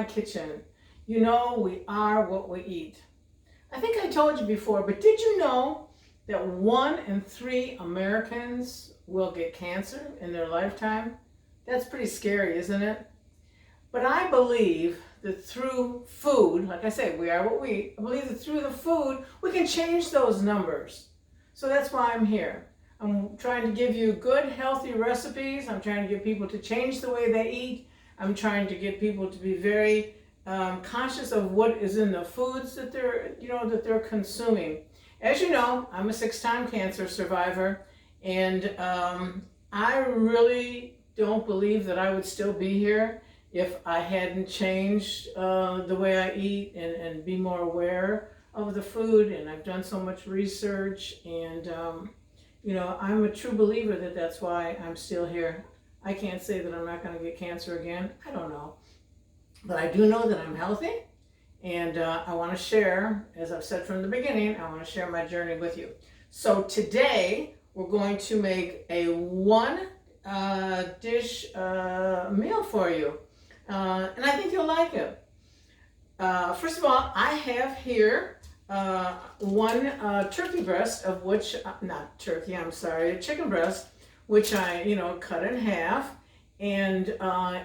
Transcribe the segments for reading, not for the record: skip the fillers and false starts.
my kitchen. You know, we are what we eat. I think I told you before, but did you know that 1 in 3 Americans will get cancer in their lifetime? That's pretty scary, isn't it? But I believe that through food, like I say, we are what we eat. I believe that through the food, we can change those numbers. So that's why I'm here. I'm trying to give you good, healthy recipes. I'm trying to get people to change the way they eat. I'm trying to get people to be very conscious of what is in the foods that they're consuming. As you know, I'm a 6-time cancer survivor, and I really don't believe that I would still be here if I hadn't changed the way I eat and be more aware of the food. And I've done so much research, and I'm a true believer that that's why I'm still here. I can't say that I'm not going to get cancer again. I don't know. But I do know that I'm healthy, and I want to share, as I've said from the beginning, I want to share my journey with you. So today, we're going to make a 1-dish meal for you. And I think you'll like it. First of all, I have here 1 turkey breast, of which, not turkey, I'm sorry, a chicken breast, which I, cut in half. And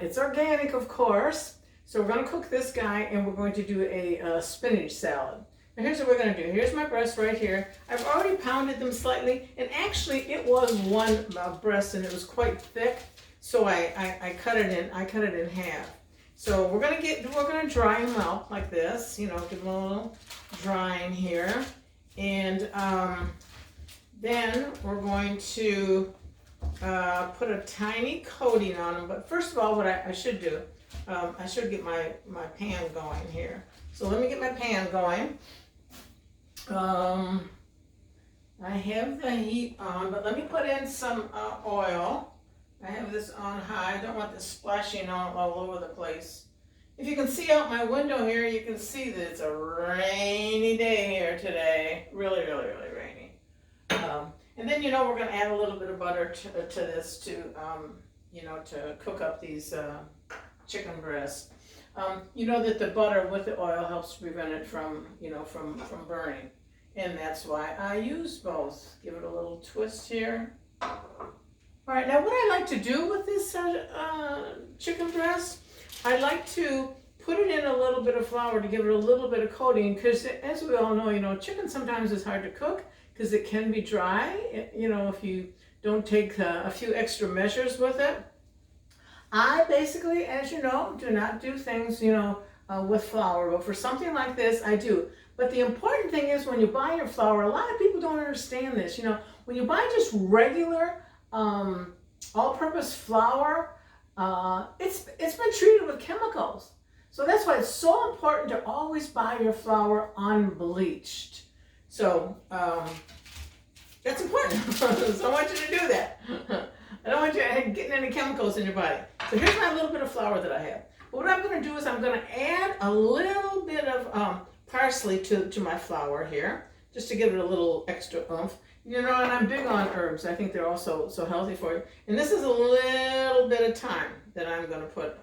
it's organic, of course. So we're going to cook this guy, and we're going to do a spinach salad. Now here's what we're going to do. Here's my breast right here. I've already pounded them slightly, and actually it was 1 breast, and it was quite thick. So I cut it in half. So we're gonna dry them out like this, give them a little drying here, and then we're going to put a tiny coating on them. But first of all, what I should do, I should get my pan going here. So let me get my pan going. I have the heat on, but let me put in some oil. I have this on high. I don't want this splashing all over the place. If you can see out my window here, you can see that it's a rainy day here today. Really, really, really rainy. And then, we're going to add a little bit of butter to this to cook up these chicken breasts. You know that the butter with the oil helps to prevent it from burning. And that's why I use both. Give it a little twist here. All right, now what I like to do with this chicken breast, I like to put it in a little bit of flour to give it a little bit of coating, because as we all know, chicken sometimes is hard to cook because it can be dry, if you don't take a few extra measures with it. I basically, as you know, do not do things, with flour, but for something like this, I do. But the important thing is when you buy your flour, a lot of people don't understand this. When you buy just regular all-purpose flour, it's been treated with chemicals. So that's why it's so important to always buy your flour unbleached. So that's important. So I want you to do that. I don't want you getting any chemicals in your body. So here's my little bit of flour that I have. But what I'm going to do is I'm going to add a little bit of parsley to my flour here, just to give it a little extra oomph. And I'm big on herbs. I think they're also so healthy for you. And this is a little bit of thyme that I'm going to put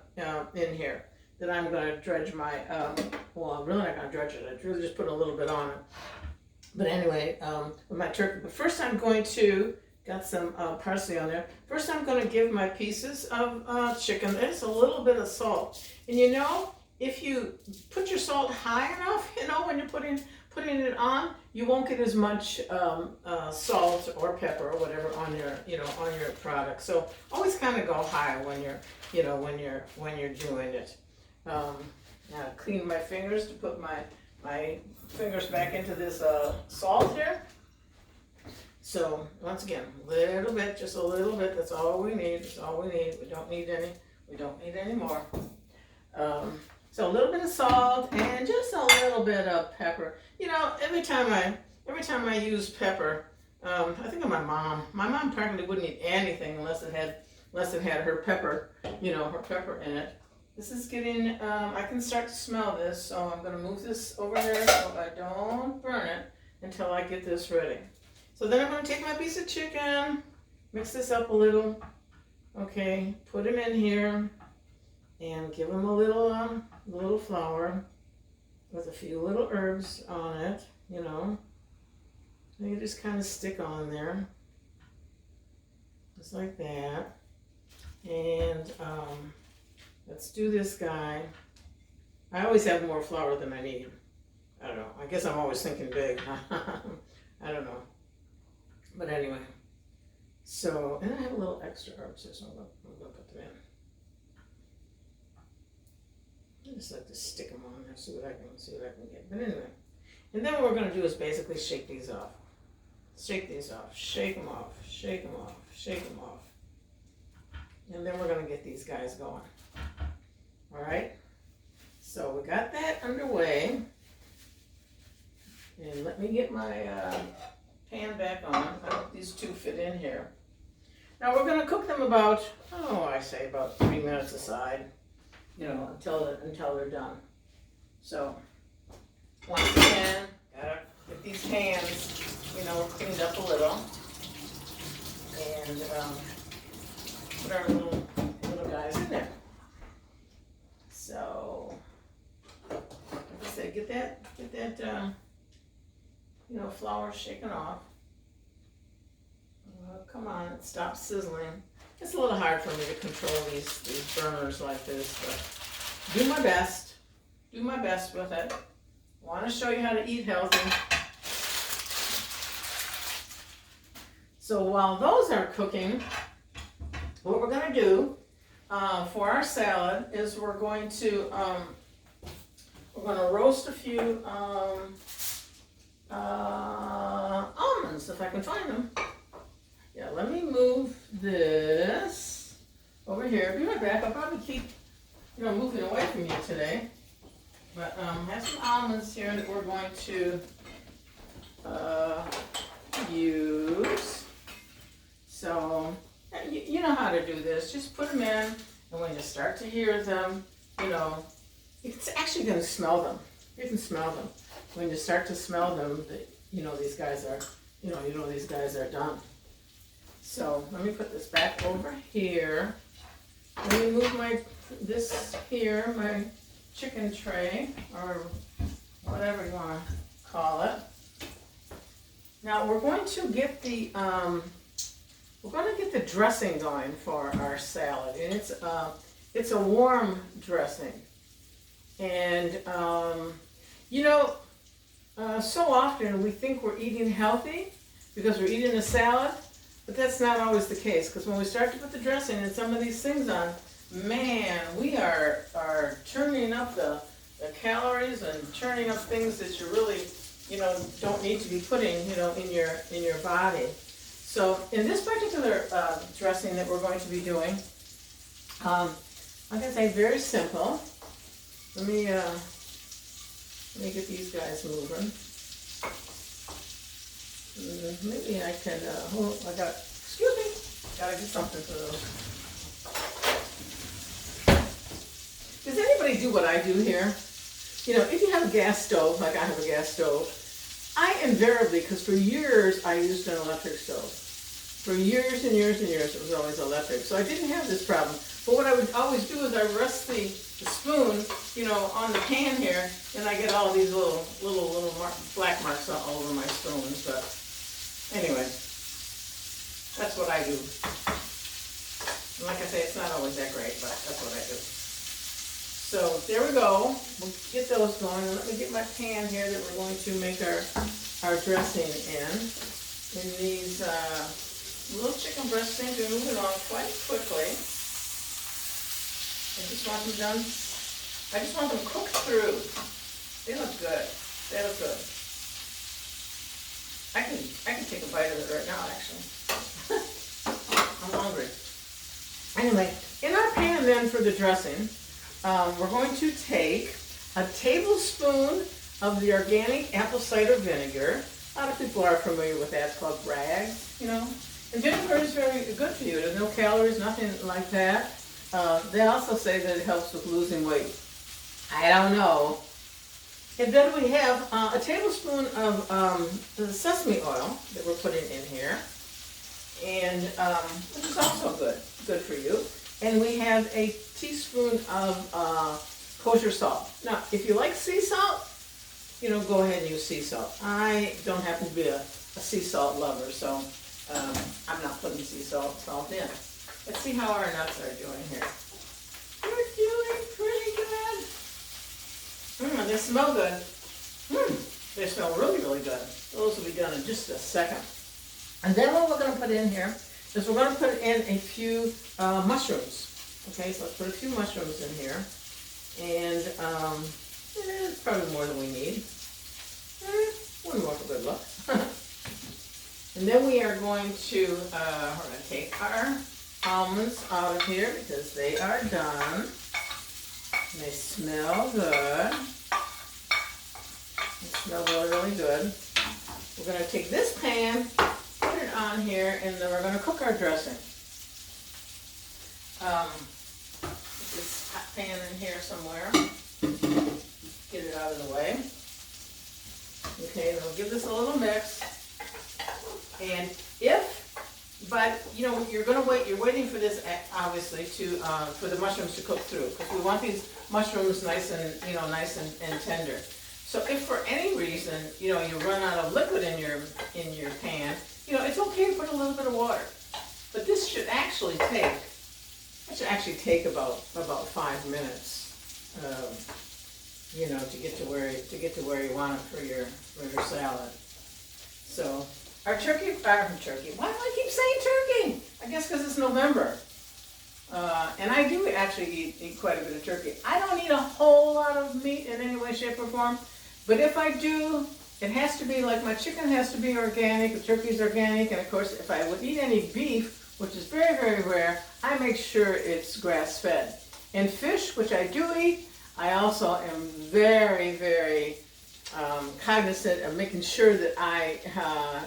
in here. That I'm going to dredge my, well, I'm really not going to dredge it. I really just put a little bit on it. But anyway, with my turkey. But first I'm going to, got some parsley on there. First I'm going to give my pieces of chicken, there's a little bit of salt. And if you put your salt high enough, when you're putting it on, you won't get as much salt or pepper or whatever on your product. So always kind of go high when you're doing it. Now clean my fingers to put my fingers back into this salt here. So once again, just a little bit. That's all we need. That's all we need. We don't need any more. So a little bit of salt and just a little bit of pepper. Every time I use pepper, I think of my mom. My mom practically wouldn't eat anything unless it had her pepper, her pepper in it. This is getting, I can start to smell this, so I'm going to move this over here so I don't burn it until I get this ready. So then I'm going to take my piece of chicken, mix this up a little, okay, put him in here, and give him a little little flour with a few little herbs on it, you know. And you just kind of stick on there, just like that. And let's do this guy. I always have more flour than I need. I don't know. I guess I'm always thinking big. I don't know. But anyway. So, and I have a little extra herbs here, so I'm going to put them in. I just like to stick them on there, see what I can get. But anyway. And then what we're going to do is basically shake these off. Shake these off. Shake them off. Shake them off. Shake them off. And then we're going to get these guys going. All right? So we got that underway. And let me get my pan back on. I hope these two fit in here. Now we're going to cook them about, I say about 3 minutes aside, you know, until they're done. So once again, gotta get these pans, you know, cleaned up a little. And put our little guys in there. So, like I said, get that, you know, flour shaken off. Come on, stop sizzling. It's a little hard for me to control these burners like this, but do my best. Do my best with it. I want to show you how to eat healthy. So while those are cooking, what we're going to do for our salad is we're going to roast a few almonds, if I can find them. Yeah, let me move this over here. Be right back. I'll probably keep, you know, moving away from you today. But I have some almonds here that we're going to use. So, you know how to do this. Just put them in, and when you start to hear them, you know, it's actually going to smell them. You can smell them. When you start to smell them, you know these guys are, these guys are done. So let me put this back over here. Let me move my chicken tray, or whatever you want to call it. Now we're going to get the dressing going for our salad, and it's a warm dressing. And so often we think we're eating healthy because we're eating a salad, but that's not always the case. Because when we start to put the dressing and some of these things on, man, we are turning up the calories and turning up things that you really, don't need to be putting, in your body. So in this particular dressing that we're going to be doing, like I say, very simple. Let me get these guys moving. Maybe I can, excuse me, gotta get something for those. Does anybody do what I do here? If you have a gas stove, like I have a gas stove, I invariably, because for years I used an electric stove. For years and years and years it was always electric, so I didn't have this problem. But what I would always do is I rest the spoon, on the pan here, and I get all these little black marks all over my spoons. But anyway, that's what I do. And like I say, it's not always that great, but that's what I do. So there we go. We'll get those going. And let me get my pan here that we're going to make our dressing in. In these little chicken breast things, are moving on quite quickly. I just want them done. I just want them cooked through. They look good. They look good. I can take a bite of it right now, actually. I'm hungry. Anyway, in our pan then for the dressing, we're going to take a tablespoon of the organic apple cider vinegar. A lot of people are familiar with that. It's called Bragg, And vinegar is very good for you. There's no calories, nothing like that. They also say that it helps with losing weight. I don't know. And then we have a tablespoon of the sesame oil that we're putting in here, and which is also good for you. And we have a teaspoon of kosher salt. Now, if you like sea salt, go ahead and use sea salt. I don't happen to be a sea salt lover, so I'm not putting sea salt in. Let's see how our nuts are doing here. They're doing pretty good. They smell good. They smell really, really good. Those will be done in just a second. And then what we're going to put in here is we're going to put in a few mushrooms. Okay, so let's put a few mushrooms in here. And it's probably more than we need. One more for good luck. And then we are going to, we're going to take our almonds out of here because they are done. And they smell good. They smell really, really good. We're going to take this pan, put it on here, and then we're going to cook our dressing. Put this hot pan in here somewhere. Get it out of the way. Okay, then we'll give this a little mix. And you're going to wait. You're waiting for this, obviously, for the mushrooms to cook through, because we want these mushrooms nice and tender. So if for any reason, you run out of liquid in your pan, it's okay to put a little bit of water. But this should actually take about 5 minutes, to get to where you want it for your salad. So our turkey. Why do I keep saying turkey? I guess because it's November. And I do actually eat quite a bit of turkey. I don't eat a whole lot of meat in any way, shape, or form. But if I do, it has to be like my chicken has to be organic, the turkey's organic, and of course if I would eat any beef, which is very, very rare, I make sure it's grass-fed. And fish, which I do eat, I also am very, very cognizant of making sure that I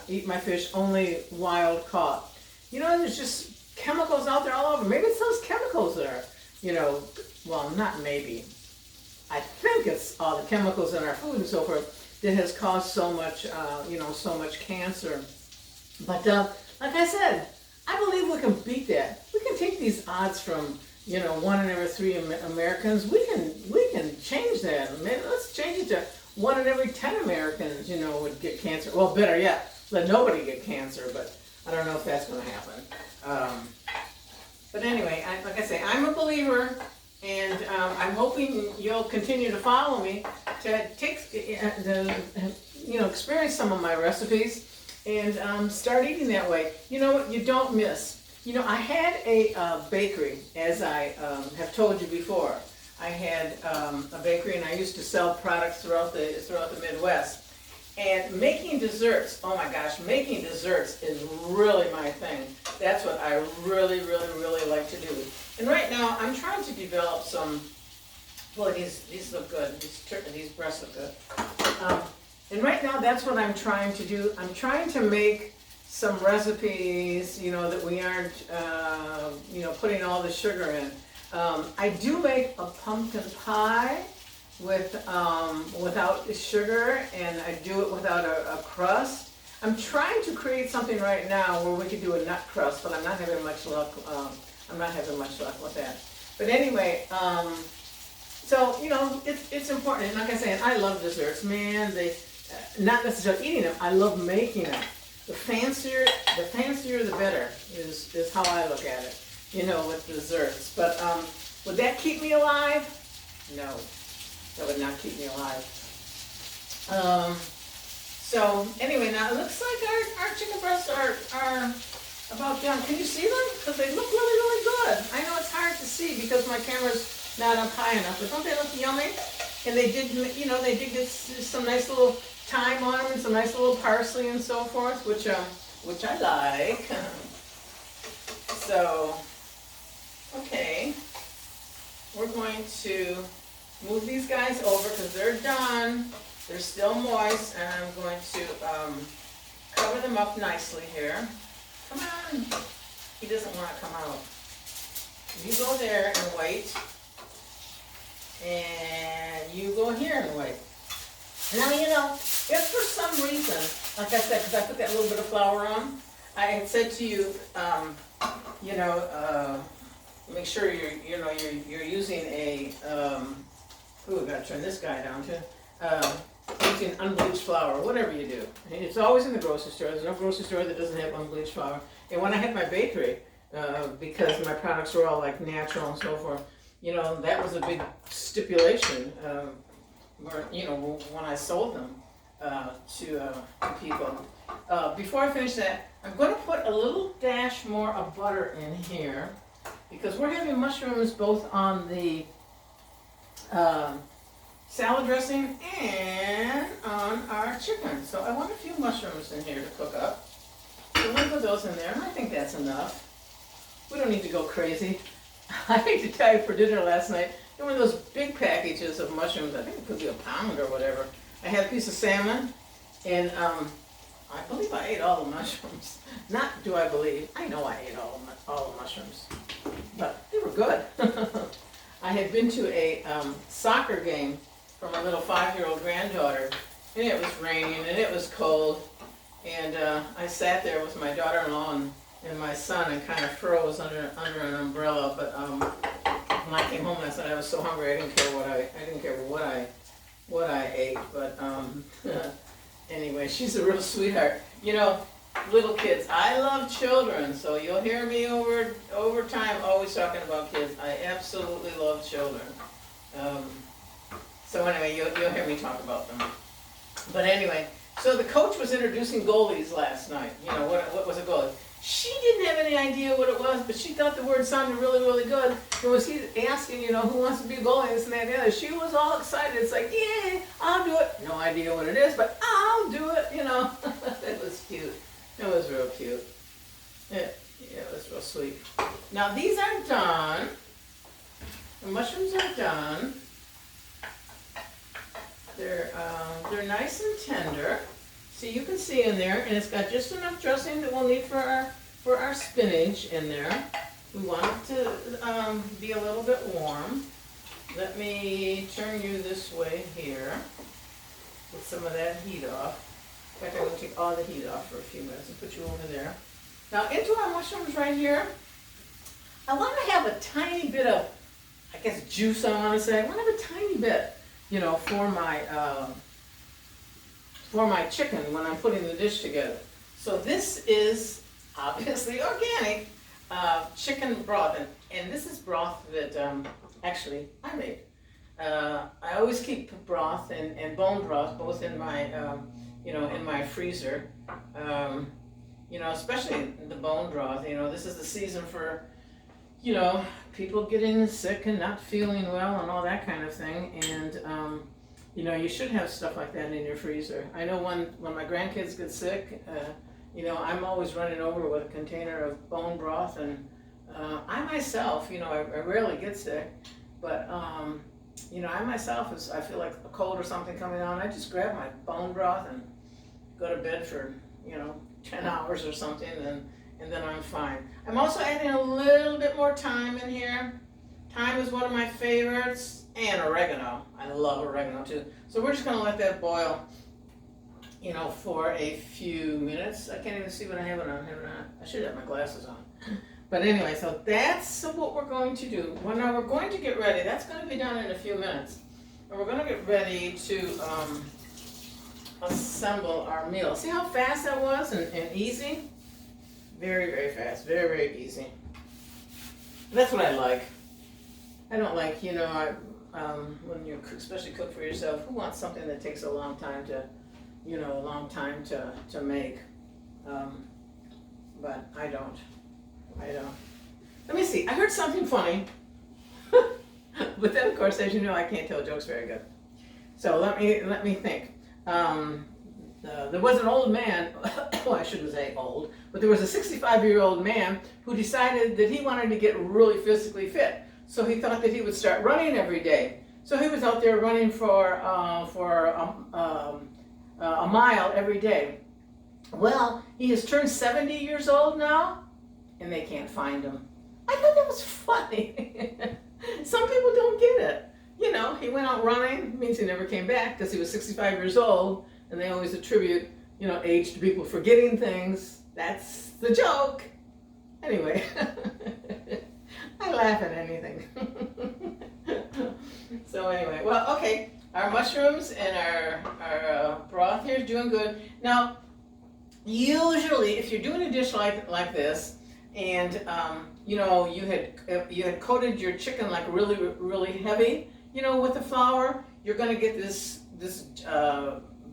eat my fish only wild caught. There's just chemicals out there all over. Maybe it's those chemicals that are, well, not maybe. I think it's all the chemicals in our food and so forth that has caused so much, so much cancer. But like I said, I believe we can beat that. We can take these odds from, 1 in every 3 Americans. We can change that. Maybe let's change it to 1 in every 10 Americans, would get cancer. Well, better yet, let nobody get cancer. But I don't know if that's going to happen. But anyway, like I say, I'm a believer. And I'm hoping you'll continue to follow me to experience some of my recipes and start eating that way. You know what? You don't miss. I had a bakery, as I have told you before. I had a bakery, and I used to sell products throughout the Midwest. And making desserts, oh my gosh, making desserts is really my thing. That's what I really, really, really like to do. And right now, I'm trying to develop some, boy, these look good. These breasts look good. And right now, that's what I'm trying to do. I'm trying to make some recipes, that we aren't, putting all the sugar in. I do make a pumpkin pie without sugar, and I do it without a crust. I'm trying to create something right now where we could do a nut crust, but I'm not having much luck. With that. But anyway, so it's important. And like I said, I love desserts, man. Not necessarily eating them. I love making them. The fancier, the better is how I look at it. With desserts. But would that keep me alive? No. That would not keep me alive. So anyway, now it looks like our chicken breasts are about done. Can you see them? Because they look really, really good. I know it's hard to see because my camera's not up high enough, but don't they look yummy? And they did get some nice little thyme on them and some nice little parsley and so forth, which I like. So, okay, we're going to move these guys over because they're done. They're still moist, and I'm going to cover them up nicely here. Come on. He doesn't want to come out. You go there and wait. And you go here and wait. Now, if for some reason, like I said, because I put that little bit of flour on, I had said to you, make sure you're using a Ooh, I gotta turn this guy down too. Using unbleached flour, whatever you do. And it's always in the grocery store. There's no grocery store that doesn't have unbleached flour. And when I had my bakery, because my products were all like natural and so forth, you know, that was a big stipulation, when I sold them to people. Before I finish that, I'm going to put a little dash more of butter in here because we're having mushrooms both on the salad dressing and on our chicken. So I want a few mushrooms in here to cook up. So we'll put those in there, and I think that's enough. We don't need to go crazy. I hate to tell you, for dinner last night, there were those big packages of mushrooms. I think it could be a pound or whatever. I had a piece of salmon, and I believe I ate all the mushrooms. Not do I believe, I know I ate all the mushrooms. But they were good. I had been to a soccer game for my little 5-year-old granddaughter, and it was raining and it was cold, and I sat there with my daughter-in-law and my son and kind of froze under an umbrella. But when I came home last night, I was so hungry I didn't care what I ate. But anyway, she's a real sweetheart. You know, little kids. I love children, so you'll hear me over time always talking about kids. I absolutely love children. So anyway, you'll hear me talk about them. But anyway, so the coach was introducing goalies last night. You know, what was a goalie? She didn't have any idea what it was, but she thought the word sounded really, really good. And was he asking, you know, who wants to be a goalie, this and that and the other. She was all excited. It's like, yeah, I'll do it. No idea what it is, but I'll do it, you know. It was cute. It was real cute. Yeah, it was real sweet. Now these are done. The mushrooms are done. They're nice and tender. So you can see in there, and it's got just enough dressing that we'll need for our spinach in there. We want it to be a little bit warm. Let me turn you this way here. Get some of that heat off. In fact, I'm going to take all the heat off for a few minutes and put you over there. Now into our mushrooms right here, I want to have a tiny bit of, I guess, juice, I want to say. I want to have a tiny bit, you know, for my chicken when I'm putting the dish together. So this is obviously organic chicken broth, and this is broth that actually I made. I always keep broth and bone broth both in my in my freezer. You know, especially the bone broth. You know, this is the season for, you know, people getting sick and not feeling well and all that kind of thing. And you know, you should have stuff like that in your freezer. I know when my grandkids get sick, you know, I'm always running over with a container of bone broth, and I myself, you know, I rarely get sick, but you know, I myself, I feel like a cold or something coming on, I just grab my bone broth and go to bed for, you know, 10 hours or something, and then I'm fine. I'm also adding a little bit more thyme in here. Thyme is one of my favorites, and oregano. I love oregano too. So we're just going to let that boil, you know, for a few minutes. I can't even see what I have it on here. I should have my glasses on. But anyway, so that's what we're going to do. Well, now we're going to get ready. That's going to be done in a few minutes. And we're going to get ready to assemble our meal. See how fast that was and easy? Very, very fast. Very, very easy. That's what I like. I don't like, you know, when you especially cook for yourself, who wants something that takes a long time to, you know, to make? But I don't. Let me see. I heard something funny. But then, of course, as you know, I can't tell jokes very good. So let me think. There was an old man, well, I shouldn't say old, but there was a 65-year-old man who decided that he wanted to get really physically fit. So he thought that he would start running every day. So he was out there running for a mile every day. Well, he has turned 70 years old now, and they can't find him. I thought that was funny. Some people don't get it. You know, he went out running, means he never came back because he was 65 years old, and they always attribute, you know, age to people forgetting things. That's the joke. Anyway, I laugh at anything. So anyway, well, okay, our mushrooms and our broth here is doing good. Now, usually, if you're doing a dish like this, and you know you had coated your chicken like really heavy, you know, with the flour, you're gonna get this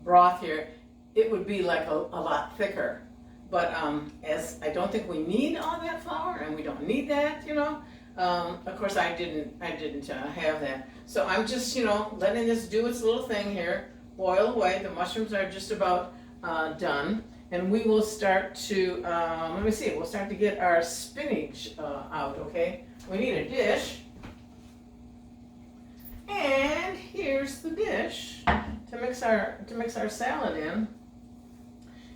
broth here. It would be like a lot thicker. But as I don't think we need all that flour, and we don't need that, you know. Of course, I didn't have that. So I'm just, you know, letting this do its little thing here, boil away. The mushrooms are just about done. And we will start to, let me see, we'll start to get our spinach out, okay? We need a dish. And here's the dish to mix our salad in.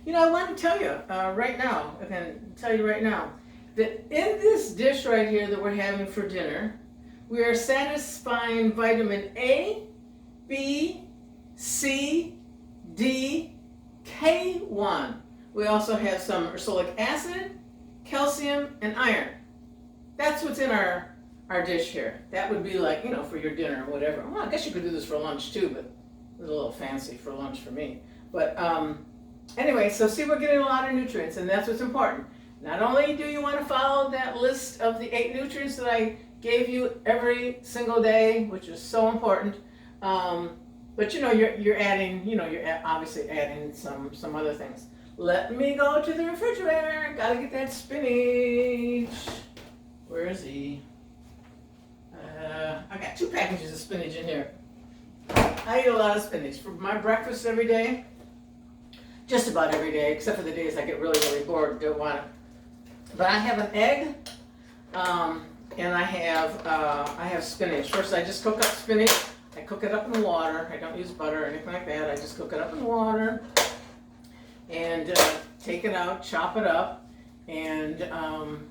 You know, I want to tell you right now, I can tell you right now, that in this dish right here that we're having for dinner, we are satisfying vitamin A, B, C, D, K1. We also have some ursolic acid, calcium, and iron. That's what's in our dish here. That would be like, you know, for your dinner or whatever. Well, I guess you could do this for lunch too, but it's a little fancy for lunch for me. But anyway, so see, we're getting a lot of nutrients, and that's what's important. Not only do you want to follow that list of the 8 nutrients that I gave you every single day, which is so important, but you know, you're adding, you know, you're obviously adding some other things. Let me go to the refrigerator. Gotta get that spinach. Where is he? I got 2 packages of spinach in here. I eat a lot of spinach for my breakfast every day. Just about every day, except for the days I get really bored and don't want it. But I have an egg, and I have spinach. First, I just cook up spinach. I cook it up in water. I don't use butter or anything like that. I just cook it up in water, and take it out, chop it up, and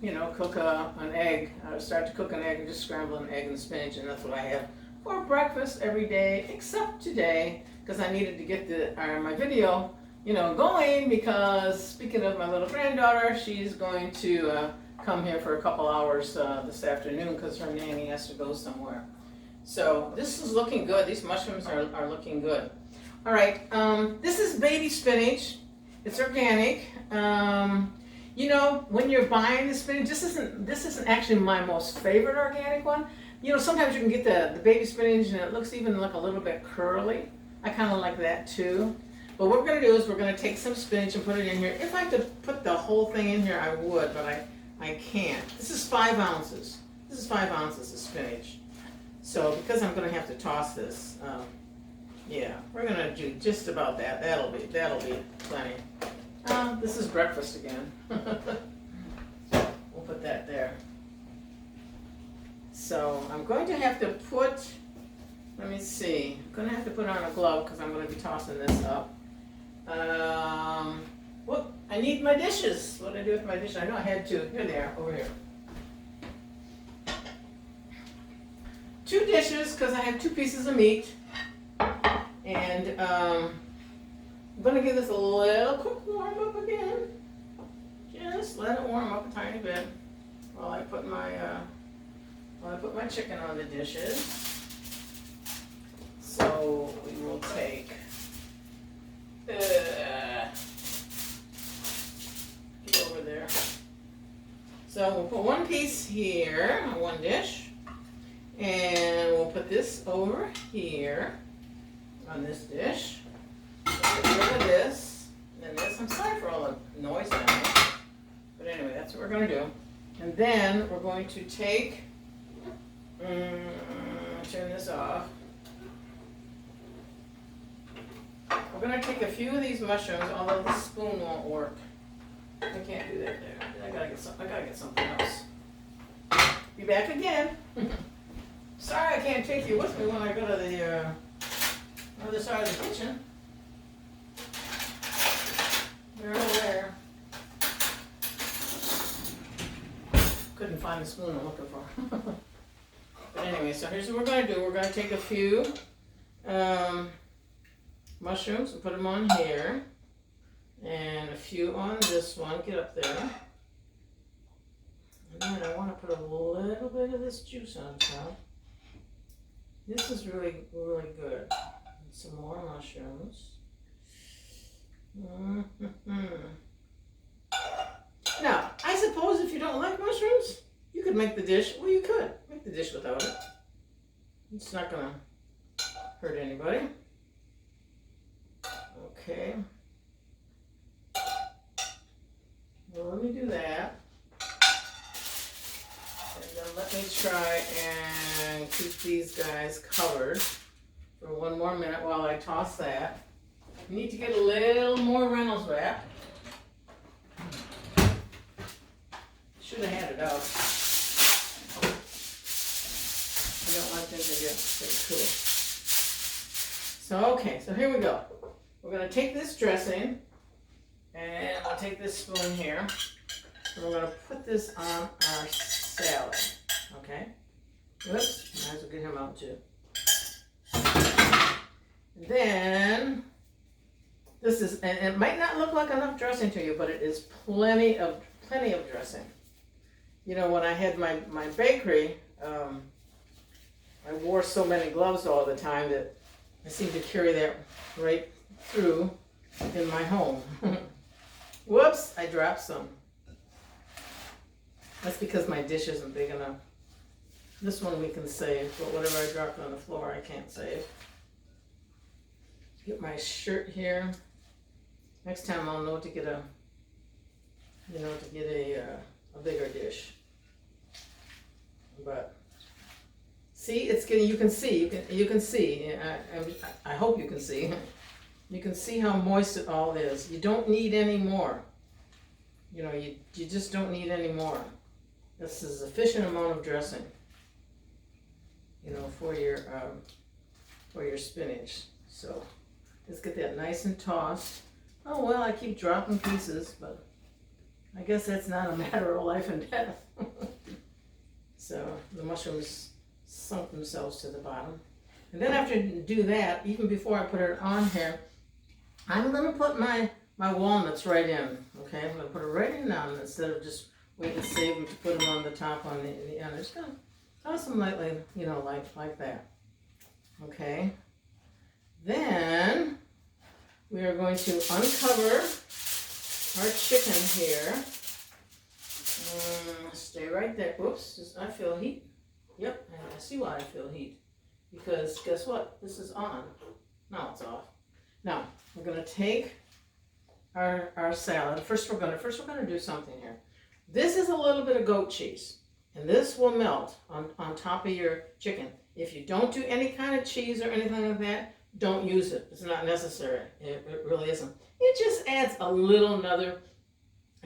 you know, cook an egg. I start to cook an egg and just scramble an egg and spinach, and that's what I have for breakfast every day, except today, because I needed to get my video, you know, going, because speaking of my little granddaughter, she's going to come here for a couple hours this afternoon because her nanny has to go somewhere. So this is looking good. These mushrooms are looking good. All right, this is baby spinach. It's organic. You know, when you're buying the spinach, this isn't actually my most favorite organic one. You know, sometimes you can get the baby spinach and it looks even like a little bit curly. I kind of like that too. But what we're going to do is we're going to take some spinach and put it in here. If I could put the whole thing in here, I would, but I can't. This is 5 ounces. This is 5 ounces of spinach. So because I'm going to have to toss this, yeah, we're going to do just about that. That'll be plenty. This is breakfast again. We'll put that there. So I'm going to have to put, let me see, I'm going to have to put on a glove because I'm going to be tossing this up. Whoop, I need my dishes. What did I do with my dishes? I know I had 2. Here they are, over here. 2 dishes because I have 2 pieces of meat. And I'm going to give this a little quick warm up again. Just let it warm up a tiny bit while I put my chicken on the dishes. So we will take get over there. So we'll put 1 piece here on 1 dish, and we'll put this over here on this dish. Get rid of this, and then this. I'm sorry for all the noise down there, but anyway, that's what we're going to do. And then we're going to take, turn this off. We're going to take a few of these mushrooms, although the spoon won't work. I can't do that there. I gotta get something else. Be back again. Sorry I can't take you with me when I go to the other side of the kitchen. They're over there. Couldn't find the spoon I'm looking for. But anyway, so here's what we're going to do. We're going to take a few mushrooms and put them on here, and a few on this one. Get up there. And then I want to put a little bit of this juice on top. This is really, really good. And some more mushrooms. Now, I suppose if you don't like mushrooms, you could make the dish. Well, you could make the dish without it. It's not gonna hurt anybody. Okay. Well, let me do that. And then let me try and keep these guys covered for one more minute while I toss that. You need to get a little more Reynolds wrap. Should have had it out. I don't want them to get cool. So, okay, so here we go. We're going to take this dressing, and I'll take this spoon here, and we're going to put this on our salad, okay? Oops, might as well get him out too. And then, this is, and it might not look like enough dressing to you, but it is plenty of dressing. You know, when I had my bakery, I wore so many gloves all the time that I seem to carry that right through in my home. Whoops, I dropped some. That's because my dish isn't big enough. This one we can save, but whatever I dropped on the floor, I can't save. Get my shirt here. Next time I'll know to get a bigger dish. But see, it's getting. You can see. I hope you can see. You can see how moist it all is. You don't need any more. You know, you just don't need any more. This is a sufficient amount of dressing. You know, for your spinach. So let's get that nice and tossed. Oh well, I keep dropping pieces, but I guess that's not a matter of life and death. So the mushrooms sunk themselves to the bottom. And then after you do that, even before I put it on here, I'm going to put my walnuts right in. Okay, I'm going to put it right in now instead of just waiting to save them to put them on the top on the end. I'm just going to toss them lightly, you know, like that. Okay. Then we are going to uncover our chicken here. Stay right there. Whoops, I feel heat. Yep, I see why I feel heat. Because guess what? This is on. Now it's off. Now we're gonna take our salad. First we're gonna do something here. This is a little bit of goat cheese, and this will melt on top of your chicken. If you don't do any kind of cheese or anything like that, don't use it. It's not necessary. It really isn't. It just adds another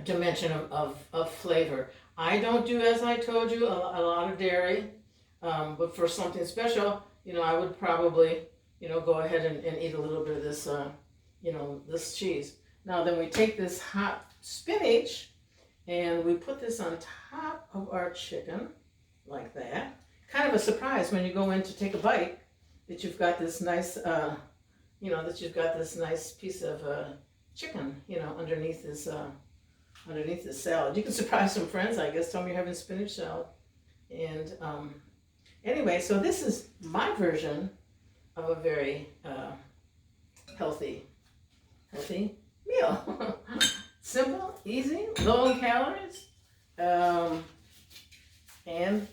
dimension of flavor. I don't do, as I told you, a lot of dairy, but for something special, you know, I would probably, you know, go ahead and eat a little bit of this, you know, this cheese. Now then we take this hot spinach and we put this on top of our chicken like that. Kind of a surprise when you go in to take a bite that you've got this nice, you know, that you've got this nice piece of chicken, you know, underneath this salad. You can surprise some friends, I guess. Tell them you're having spinach salad. And anyway, so this is my version of a very healthy meal. Simple, easy, low in calories, and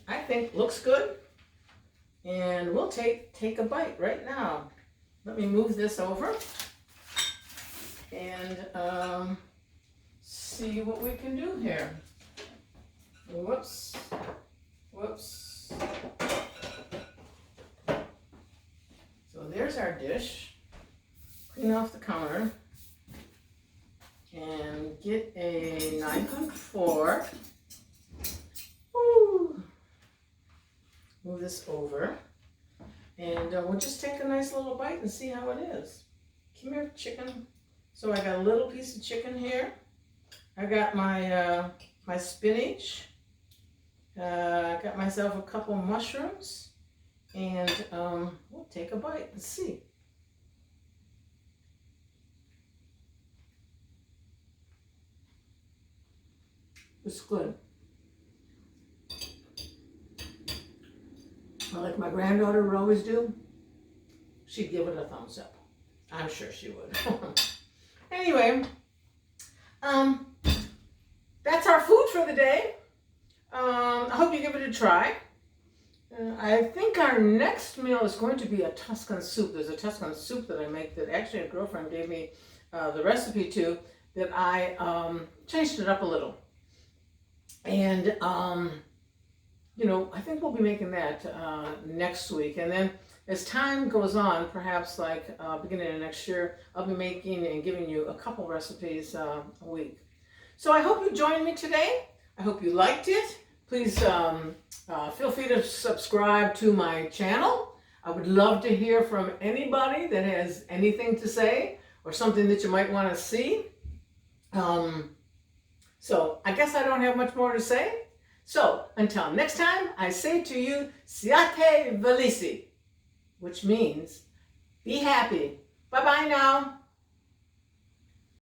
I think looks good. And we'll take a bite right now. Let me move this over and see what we can do here. Whoops. So there's our dish. Clean off the counter and get a knife and fork. Woo. Move this over, and we'll just take a nice little bite and see how it is. Come here, chicken. So I got a little piece of chicken here. I got my my spinach. I got myself a couple mushrooms, and we'll take a bite and see. It's good. like my granddaughter would always do, she'd give it a thumbs up. I'm sure she would. Anyway, that's our food for the day. I hope you give it a try. I think our next meal is going to be a Tuscan soup. There's a Tuscan soup that I make that actually a girlfriend gave me the recipe to, that I changed it up a little. And, you know, I think we'll be making that next week. And then as time goes on, perhaps like beginning of next year, I'll be making and giving you a couple recipes a week. So I hope you joined me today. I hope you liked it. Please feel free to subscribe to my channel. I would love to hear from anybody that has anything to say or something that you might want to see. So I guess I don't have much more to say. So until next time, I say to you, siate felici, which means be happy. Bye-bye now.